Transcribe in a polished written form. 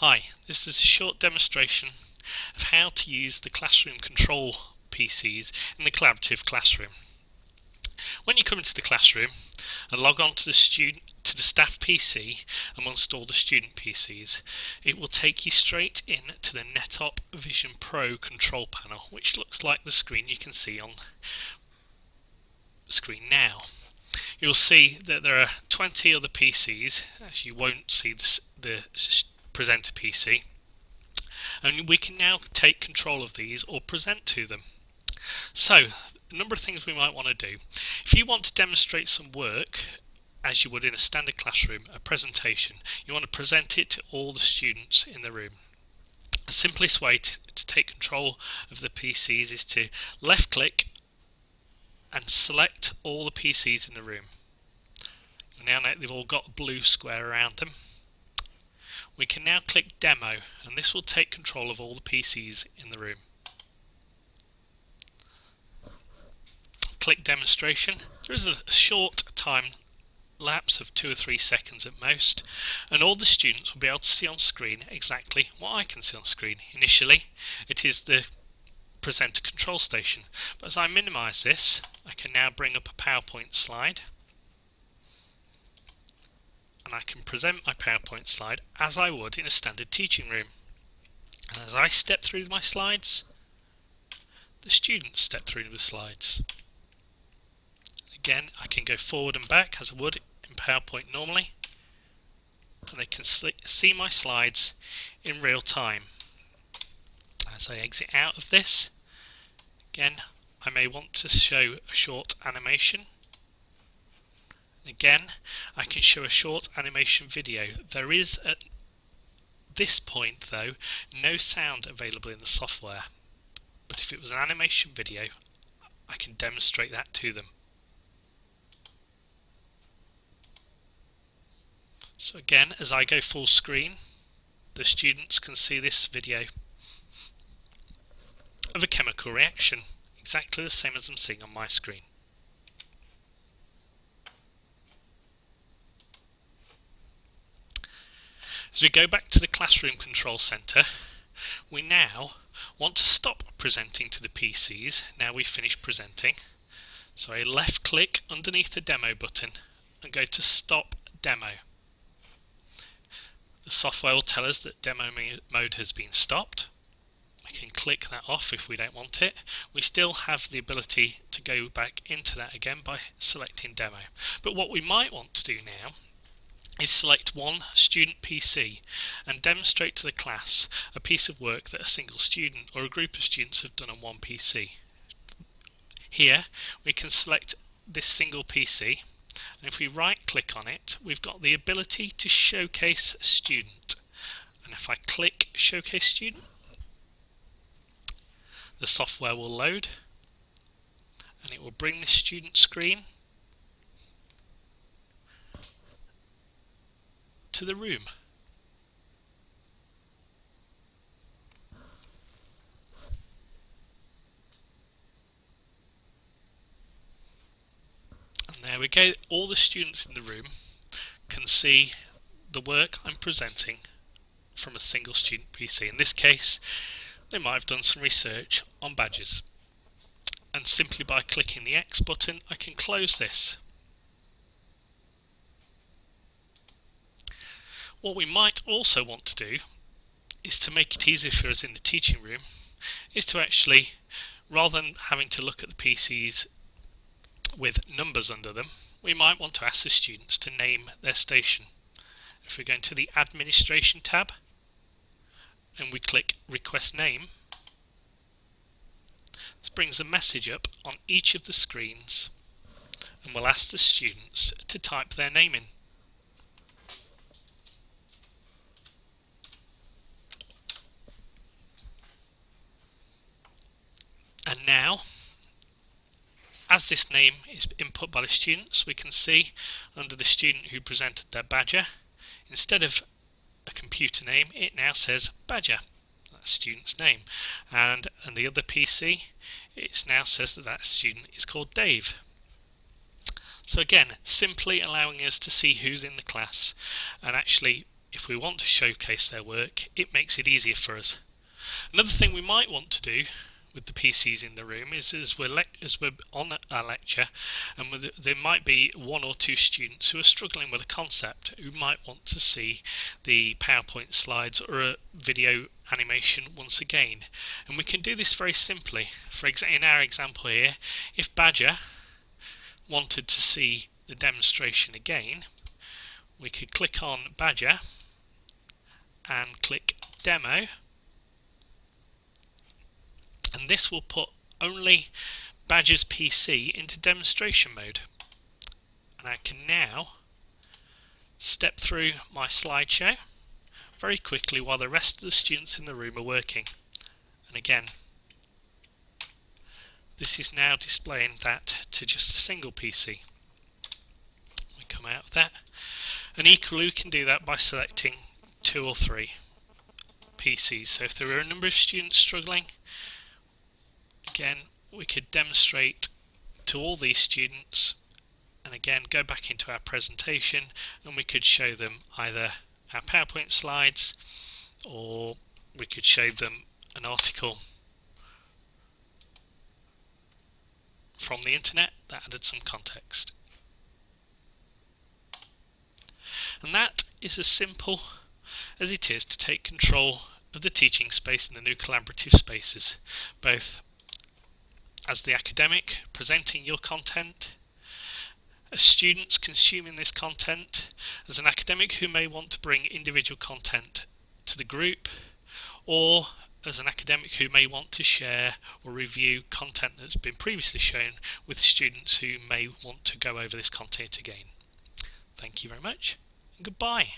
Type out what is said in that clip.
Hi, this is a short demonstration of how to use the classroom control PCs in the collaborative classroom. When you come into the classroom and log on to the staff PC amongst all the student PCs, it will take you straight in to the Netop Vision Pro control panel, which looks like the screen you can see on the screen now. You'll see that there are 20 other PCs, as you won't see the presenter PC, and we can now take control of these or present to them. So, a number of things we might want to do. If you want to demonstrate some work, as you would in a standard classroom, a presentation, you want to present it to all the students in the room. The simplest way to take control of the PCs is to left click and select all the PCs in the room. Now they've all got a blue square around them. We can now click Demo, and this will take control of all the PCs in the room. Click Demonstration. There is a short time lapse of 2 or 3 seconds at most, and all the students will be able to see on screen exactly what I can see on screen. Initially, it is the presenter control station, but as I minimize this, I can now bring up a PowerPoint slide, and I can present my PowerPoint slide as I would in a standard teaching room. And as I step through my slides, the students step through the slides. Again, I can go forward and back as I would in PowerPoint normally, and they can see my slides in real time. As I exit out of this, again, I may want to show a short animation. Again, I can show a short animation video. There is, at this point though, no sound available in the software, but if it was an animation video, I can demonstrate that to them. So again, as I go full screen, the students can see this video of a chemical reaction, exactly the same as I'm seeing on my screen. As we go back to the Classroom Control Centre, we now want to stop presenting to the PCs now we've finished presenting. So I left click underneath the demo button and go to Stop Demo. The software will tell us that demo mode has been stopped. We can click that off if we don't want it. We still have the ability to go back into that again by selecting demo. But what we might want to do now is select one student PC and demonstrate to the class a piece of work that a single student or a group of students have done on one PC. Here we can select this single PC, and if we right click on it, we've got the ability to showcase a student. And if I click Showcase Student, the software will load and it will bring the student screen to the room. And there we go, all the students in the room can see the work I'm presenting from a single student PC. In this case, they might have done some research on badges. And simply by clicking the X button, I can close this. What we might also want to do is to make it easier for us in the teaching room, is to actually, rather than having to look at the PCs with numbers under them, we might want to ask the students to name their station. If we go into the Administration tab and we click Request Name, this brings a message up on each of the screens and we'll ask the students to type their name in. And now, as this name is input by the students, we can see under the student who presented their badger, instead of a computer name, it now says Badger. That's student's name. And the other PC, it now says that that student is called Dave. So again, simply allowing us to see who's in the class and actually if we want to showcase their work, it makes it easier for us. Another thing we might want to do with the PCs in the room is as we're on our lecture, and there might be one or two students who are struggling with a concept who might want to see the PowerPoint slides or a video animation once again. And we can do this very simply. In our example here, if Badger wanted to see the demonstration again, we could click on Badger and click Demo, and this will put only Badger's PC into demonstration mode. And I can now step through my slideshow very quickly while the rest of the students in the room are working. And again, this is now displaying that to just a single PC. We come out of that, and equally we can do that by selecting 2 or 3 PCs. So if there are a number of students struggling, again we could demonstrate to all these students, and again go back into our presentation, and we could show them either our PowerPoint slides, or we could show them an article from the internet that added some context. And that is as simple as it is to take control of the teaching space in the new collaborative spaces, both as the academic presenting your content, as students consuming this content, as an academic who may want to bring individual content to the group, or as an academic who may want to share or review content that's been previously shown with students who may want to go over this content again. Thank you very much, and goodbye.